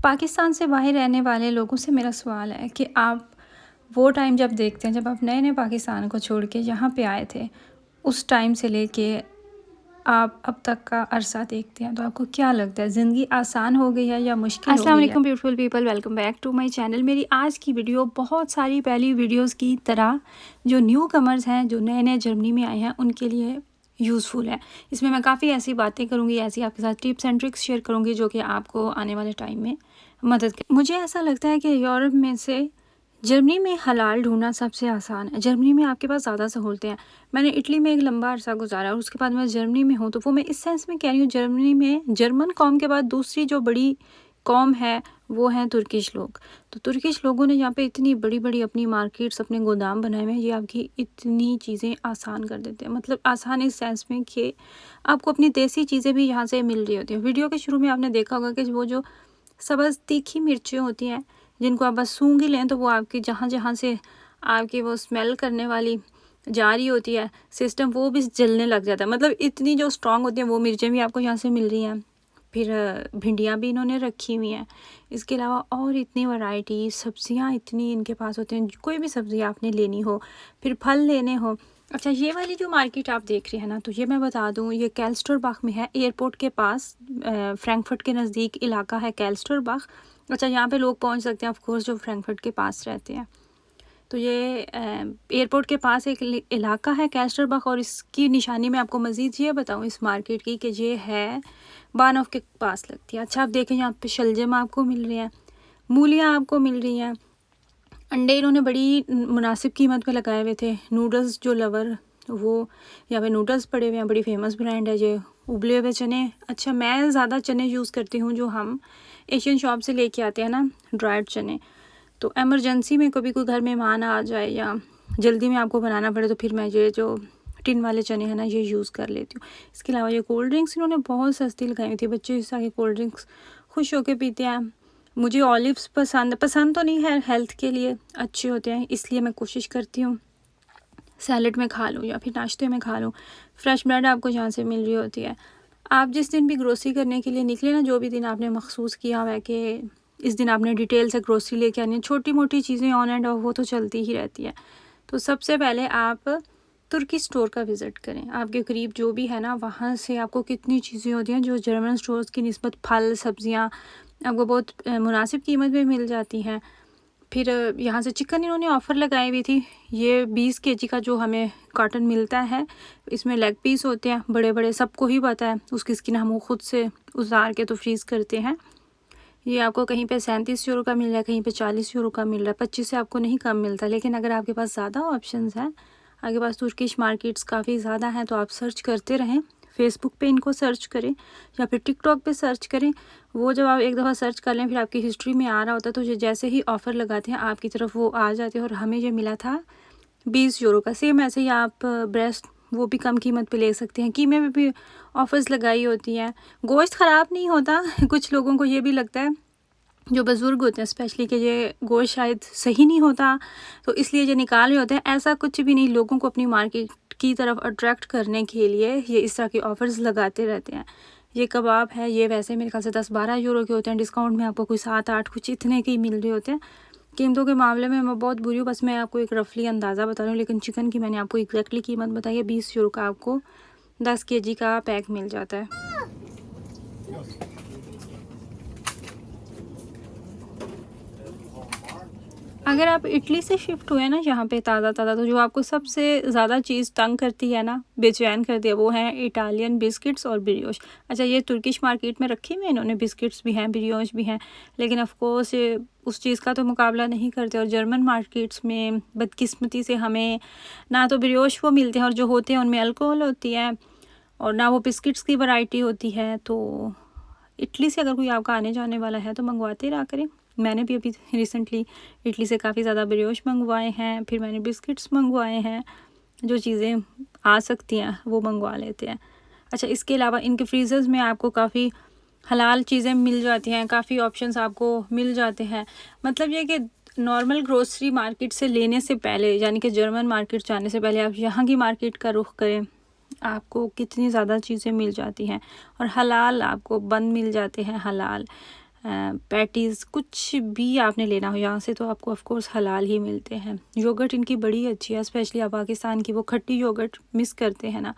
पाकिस्तान से बाहर रहने वाले लोगों से मेरा सवाल है कि आप वो टाइम जब देखते हैं जब आप नए नए पाकिस्तान को छोड़ के यहाँ पे आए थे, उस टाइम से लेके आप अब तक का अरसा देखते हैं, तो आपको क्या लगता है ज़िंदगी आसान हो गई है या मुश्किल हो अस्सलाम गई है? वालेकुम beautiful people, welcome back to my channel. मेरी आज की वीडियो बहुत सारी पहली वीडियोस की तरह जो न्यू कमर्स हैं, जो नए नए जर्मनी में आए हैं, उनके लिए यूज़फुल है। इसमें मैं काफ़ी ऐसी बातें करूँगी, ऐसी आपके साथ टिप्स एंड ट्रिक्स शेयर करूँगी जो कि आपको आने वाले टाइम में मदद कर। मुझे ऐसा लगता है कि यूरोप में से जर्मनी में हलाल ढूंढना सबसे आसान है। जर्मनी में आपके पास ज़्यादा सहूलतें हैं। मैंने इटली में एक लंबा अरसा गुजारा और उसके बाद मैं जर्मनी में हूँ, तो वो मैं इस सेंस में कह रही हूँ, जर्मनी में जर्मन कौम के बाद दूसरी जो बड़ी कौम है वो हैं तुर्किश लोग। तो तुर्किश लोगों ने यहाँ पे इतनी बड़ी बड़ी अपनी मार्केट्स, अपने गोदाम बनाए हुए हैं, ये आपकी इतनी चीज़ें आसान कर देते हैं। मतलब आसान इस सेंस में कि आपको अपनी देसी चीज़ें भी यहाँ से मिल रही होती हैं। वीडियो के शुरू में आपने देखा होगा कि वो जो सब्ज़ तीखी मिर्चें होती हैं, जिनको आप बस सूंघ ही लें तो वो आपकी जहाँ जहाँ से आपकी वो स्मेल करने वाली जा रही होती है सिस्टम, वो भी जलने लग जाता है। मतलब इतनी जो स्ट्रॉन्ग होती हैं वो मिर्चें भी आपको यहाँ से मिल रही हैं। फिर भिंडियाँ भी इन्होंने रखी हुई हैं। इसके अलावा और इतनी वैरायटी सब्जियाँ इतनी इनके पास होती हैं, कोई भी सब्ज़ी आपने लेनी हो, फिर फल लेने हो। अच्छा, ये वाली जो मार्केट आप देख रहे हैं ना, तो ये मैं बता दूँ, ये कैल्स्टरबाख में है, एयरपोर्ट के पास, फ्रैंकफर्ट के नज़दीक इलाका है कैल्स्टरबाख। अच्छा, यहाँ पे लोग पहुँच सकते हैं ऑफ कोर्स जो फ्रैंकफर्ट के पास रहते हैं। तो ये एयरपोर्ट के पास एक इलाका है कैल्स्टरबाख, और इसकी निशानी मैं आपको मज़ीद ये बताऊँ इस मार्केट की कि ये है बानोफ के पास लगती है। अच्छा, आप देखें यहाँ पे शलजम आपको मिल रही हैं, मूलियाँ आपको मिल रही हैं, अंडे इन्होंने बड़ी मुनासिब कीमत पे लगाए हुए थे। नूडल्स जो लवर, वो यहाँ पे नूडल्स पड़े हुए हैं, बड़ी फेमस ब्रांड है ये। उबले हुए चने, अच्छा मैं ज़्यादा चने यूज़ करती हूँ जो हम एशियन शॉप से लेके आते हैं ना, ड्राइड चने। तो एमरजेंसी में कभी कोई घर मेहमान आ जाए या जल्दी में आपको बनाना पड़े तो फिर मैं ये जो टिन वाले चने हैं ना, ये यूज़ कर लेती हूँ। इसके अलावा ये कोल्ड ड्रिंक्स इन्होंने बहुत सस्ती लगाई हुई थी, बच्चे इस तरह के कोल्ड ड्रिंक्स खुश होकर पीते हैं। मुझे ऑलिव्स पसंद तो नहीं है, हेल्थ के लिए अच्छे होते हैं, इसलिए मैं कोशिश करती हूँ सैलड में खा लूँ या फिर नाश्ते में खा लूँ। फ्रेश ब्रेड आपको यहाँ से मिल रही होती है। आप जिस दिन भी ग्रोसरी करने के लिए निकले ना, जो भी दिन आपने मखसूस किया हुआ है कि इस दिन आपने डिटेल से ग्रोसरी लेके आनी है, छोटी मोटी चीज़ें ऑन एंड ऑफ वो तो चलती ही रहती है। तो सबसे पहले आप तुर्की स्टोर का विज़िट करें। आपके करीब जो भी है ना, वहाँ से आपको कितनी चीज़ें होती हैं जो जर्मन स्टोर्स की निस्बत फल सब्जियाँ आपको बहुत मुनासिब कीमत में मिल जाती हैं। फिर यहाँ से चिकन इन्होंने ऑफ़र लगाई हुई थी। ये 20 केजी का जो हमें कार्टन मिलता है, इसमें लेग पीस होते हैं बड़े बड़े, सबको ही पता है। उसकी स्किन हम खुद से उतार के तो फ्रीज़ करते हैं। ये आपको कहीं पे 37 यूरो का मिल रहा है, कहीं पे 40 यूरो का मिल रहा है, 25 से आपको नहीं कम मिलता। लेकिन अगर आपके पास ज़्यादा ऑप्शंस हैं, आपके पास तुर्किश मार्केट्स काफ़ी ज़्यादा हैं, तो आप सर्च करते रहें। फेसबुक पे इनको सर्च करें या फिर टिकटॉक पे सर्च करें। वो जब आप एक दफ़ा सर्च कर लें, फिर आपकी हिस्ट्री में आ रहा होता है, तो ये जैसे ही ऑफ़र लगाते हैं आपकी तरफ वो आ जाते हैं। और हमें ये मिला था 20 यूरो का। सेम ऐसे ही आप ब्रेस्ट वो भी कम कीमत पे ले सकते हैं। कीमे में भी ऑफ़र्स लगाई होती हैं। गोश्त ख़राब नहीं होता कुछ लोगों को ये भी लगता है, जो बुज़ुर्ग होते हैं स्पेशली, कि ये गोश्त शायद सही नहीं होता तो इसलिए ये निकाल रहे होते हैं। ऐसा कुछ भी नहीं, लोगों को अपनी मार्केट की तरफ अट्रैक्ट करने के लिए ये इस तरह के ऑफ़र्स लगाते रहते हैं। ये कबाब है, ये वैसे मेरे ख्याल से 10-12 यूरो के होते हैं, डिस्काउंट में आपको कोई 7-8 कुछ इतने के ही मिल रहे होते हैं। कीमतों के मामले में मैं बहुत बुरी हूँ, बस मैं आपको एक रफली अंदाज़ा बता रही हूँ। लेकिन चिकन की मैंने आपको एग्जैक्टली कीमत बताई है, 20 यूरो का आपको 10 केजी का पैक मिल जाता है। अगर आप इटली से शिफ्ट हुए ना यहाँ पे ताज़ा ताज़ा, तो जो आपको सबसे ज़्यादा चीज़ तंग करती है ना, बेचैन करती है, वो है इटालियन बिस्किट्स और ब्रियोश। अच्छा, ये तुर्किश मार्केट में रखी हुई है इन्होंने, बिस्किट्स भी हैं, ब्रियोश भी हैं, लेकिन ऑफ कोर्स ये उस चीज़ का तो मुकाबला नहीं करते। और जर्मन मार्केट्स में बदकिस्मती से हमें ना तो ब्रियोश वो मिलते हैं, और जो होते हैं उनमें अल्कोहल होती है, और ना वो बिस्किट्स की वैरायटी होती है। तो इटली से अगर कोई आपका आने जाने वाला है तो मंगवाते रहा करें। मैंने भी अभी रिसेंटली इटली से काफ़ी ज़्यादा ब्रियोश मंगवाए हैं, फिर मैंने बिस्किट्स मंगवाए हैं। जो चीज़ें आ सकती हैं वो मंगवा लेते हैं। अच्छा, इसके अलावा इनके फ्रीज़र्स में आपको काफ़ी हलाल चीज़ें मिल जाती हैं, काफ़ी ऑप्शंस आपको मिल जाते हैं। मतलब ये कि नॉर्मल ग्रोसरी मार्केट से लेने से पहले, यानी कि जर्मन मार्केट जाने से पहले, आप यहाँ की मार्केट का रुख करें, आपको कितनी ज़्यादा चीज़ें मिल जाती हैं। और हलाल आपको बंद मिल जाते हैं, हलाल पैटीज़, कुछ भी आपने लेना हो यहाँ से तो आपको ऑफ कोर्स हलाल ही मिलते हैं। योगर्ट इनकी बड़ी अच्छी है, स्पेशली आप पाकिस्तान की वो खट्टी योगर्ट मिस करते हैं ना,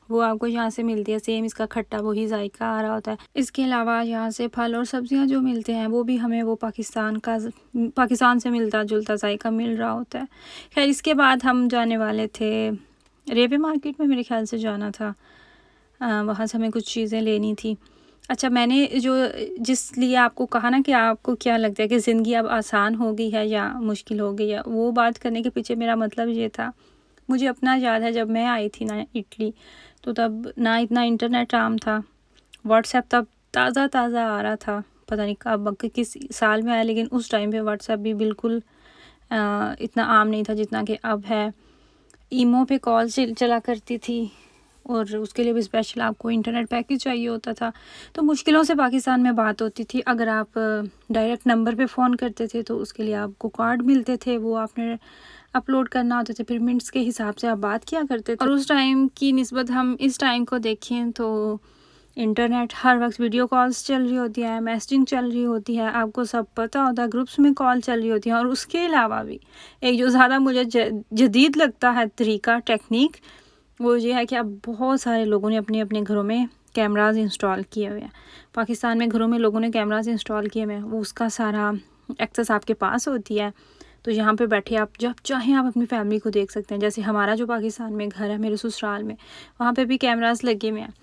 वो आपको यहाँ से मिलती है। सेम इसका खट्टा वही जायका आ रहा होता है। इसके अलावा यहाँ से फल और सब्जियाँ जो मिलते हैं वो भी हमें वो पाकिस्तान से मिलता जुलता जायका मिल रहा होता है। खैर, इसके बाद हम जाने वाले थे रेवे मार्केट में, मेरे ख्याल से जाना था। वहाँ से हमें कुछ चीज़ें लेनी थी। अच्छा, मैंने जिस लिए आपको कहा ना कि आपको क्या लगता है कि ज़िंदगी अब आसान हो गई है या मुश्किल हो गई है, वो बात करने के पीछे मेरा मतलब ये था, मुझे अपना याद है जब मैं आई थी ना इटली, तो तब ना इतना इंटरनेट आम था, व्हाट्सएप तब ताज़ा आ रहा था, पता नहीं कब किस साल में आया, लेकिन उस टाइम पे व्हाट्सएप भी बिल्कुल इतना आम नहीं था जितना कि अब है। ईमो पे कॉल चला करती थी और उसके लिए भी स्पेशल आपको इंटरनेट पैकेज चाहिए होता था, तो मुश्किलों से पाकिस्तान में बात होती थी। अगर आप डायरेक्ट नंबर पे फ़ोन करते थे तो उसके लिए आपको कार्ड मिलते थे, वो आपने अपलोड करना होते थे, फिर मिनट्स के हिसाब से आप बात किया करते थे। और उस टाइम की निस्बत हम इस टाइम को देखें तो इंटरनेट हर वक्त, वीडियो कॉल्स चल रही होती है, मैसेजिंग चल रही होती है, आपको सब पता होता है, ग्रुप्स में कॉल चल रही होती है। और उसके अलावा भी एक जो ज़्यादा मुझे जदीद लगता है तरीका, टेक्निक, वो ये है कि अब बहुत सारे लोगों ने अपने अपने घरों में कैमराज इंस्टॉल किए हुए हैं। पाकिस्तान में घरों में लोगों ने कैमराज इंस्टॉल किए हुए हैं, वो उसका सारा एक्सेस आपके पास होती है। तो यहाँ पे बैठे आप जब चाहें आप अपनी फैमिली को देख सकते हैं। जैसे हमारा जो पाकिस्तान में घर है, मेरे ससुराल में, वहाँ पे भी कैमरास लगे हुए हैं,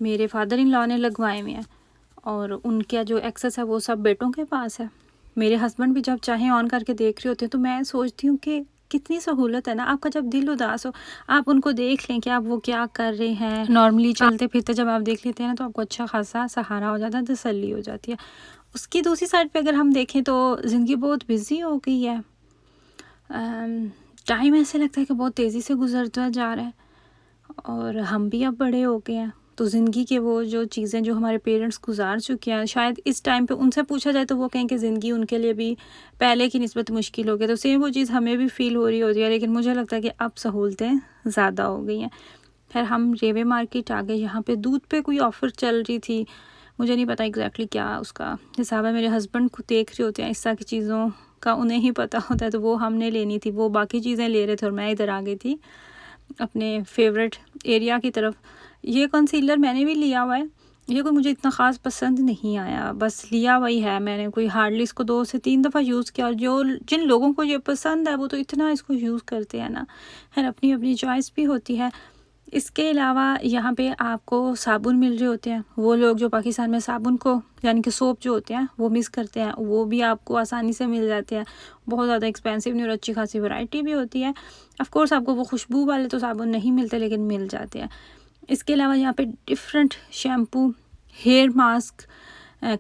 मेरे फादर इन लॉ ने लगवाए हुए हैं, और उनका जो एक्सेस है वो सब बेटों के पास है। मेरे हस्बैंड भी जब चाहें ऑन करके देख रहे होते हैं। तो मैं सोचती हूँ कि कितनी सहूलत है ना। आपका जब दिल उदास हो, आप उनको देख लें कि आप वो क्या कर रहे हैं। नॉर्मली चलते फिरते जब आप देख लेते हैं ना, तो आपको अच्छा खासा सहारा हो जाता है, तसल्ली हो जाती है। उसकी दूसरी साइड पे अगर हम देखें तो ज़िंदगी बहुत बिजी हो गई है। टाइम ऐसे लगता है कि बहुत तेज़ी से गुजरता जा रहा है, और हम भी अब बड़े हो गए हैं। तो ज़िंदगी के वो जो चीज़ें जो हमारे पेरेंट्स गुजार चुके हैं, शायद इस टाइम पे उनसे पूछा जाए तो वो कहें कि ज़िंदगी उनके लिए भी पहले की निस्बत मुश्किल हो गई। तो सेम वो चीज़ हमें भी फ़ील हो रही होती है, लेकिन मुझे लगता है कि अब सहूलतें ज़्यादा हो गई हैं। खैर, हम रेवे मार्केट आ गए। यहाँ पे दूध पे कोई ऑफ़र चल रही थी, मुझे नहीं पता एग्जैक्टली क्या उसका हिसाब है। मेरे हस्बैंड को देख रहे होते हैं, इस तरह की चीज़ों का उन्हें ही पता होता है। तो वो हमने लेनी थी, वो बाकी चीज़ें ले रहे थे और मैं इधर आ गई थी अपने फेवरेट एरिया की तरफ। ये कंसीलर मैंने भी लिया हुआ है, ये कोई मुझे इतना ख़ास पसंद नहीं आया, बस लिया वही है मैंने। कोई हार्डली इसको 2 से 3 दफ़ा यूज़ किया, और जिन लोगों को ये पसंद है वो तो इतना इसको यूज़ करते हैं ना। खैर, अपनी अपनी चॉइस भी होती है। इसके अलावा यहाँ पे आपको साबुन मिल रहे होते हैं। वो लोग जो पाकिस्तान में साबुन को, यानी कि सोप जो होते हैं, वो मिस करते हैं, वो भी आपको आसानी से मिल जाते हैं। बहुत ज़्यादा एक्सपेंसिव नहीं, और अच्छी खासी वैरायटी भी होती है। ऑफ कोर्स आपको वो खुशबू वाले तो साबुन नहीं मिलते, लेकिन मिल जाते हैं। इसके अलावा यहाँ पे different shampoo, hair mask,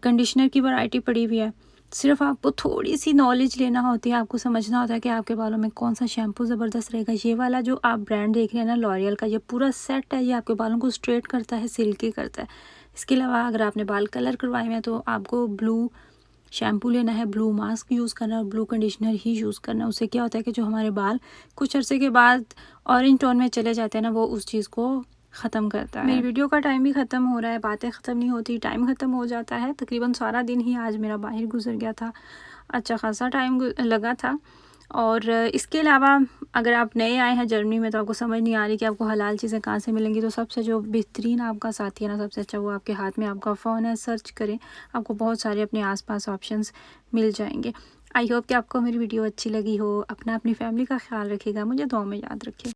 conditioner की वैरायटी पड़ी हुई है। सिर्फ आपको थोड़ी सी नॉलेज लेना होती है, आपको समझना होता है कि आपके बालों में कौन सा शैम्पू ज़बरदस्त रहेगा। ये वाला जो आप ब्रांड देख रहे हैं ना, लॉरियल का, ये पूरा सेट है, ये आपके बालों को स्ट्रेट करता है, सिल्की करता है। इसके अलावा अगर आपने बाल कलर करवाए हैं तो आपको ब्लू शैम्पू लेना है, ब्लू मास्क यूज़ करना है, और ब्लू कंडीशनर ही यूज़ करना है। उससे क्या होता है कि जो हमारे बाल कुछ अरसे के बाद ऑरेंज टोन में चले जाते हैं ना, वो उस चीज़ को ख़त्म करता है। मेरी वीडियो का टाइम भी ख़त्म हो रहा है, बातें ख़त्म नहीं होती, टाइम ख़त्म हो जाता है। तकरीबन सारा दिन ही आज मेरा बाहर गुजर गया था, अच्छा खासा टाइम लगा था। और इसके अलावा अगर आप नए आए हैं जर्मनी में, तो आपको समझ नहीं आ रही कि आपको हलाल चीज़ें कहाँ से मिलेंगी, तो सबसे जो बेहतरीन आपका साथी है ना, सबसे अच्छा, वो आपके हाथ में आपका फ़ोन है। सर्च करें, आपको बहुत सारे अपने आसपास ऑप्शंस मिल जाएंगे। आई होप कि आपको मेरी वीडियो अच्छी लगी हो। अपनी फैमिली का ख्याल रखिएगा, मुझे दुआ में याद रखिए।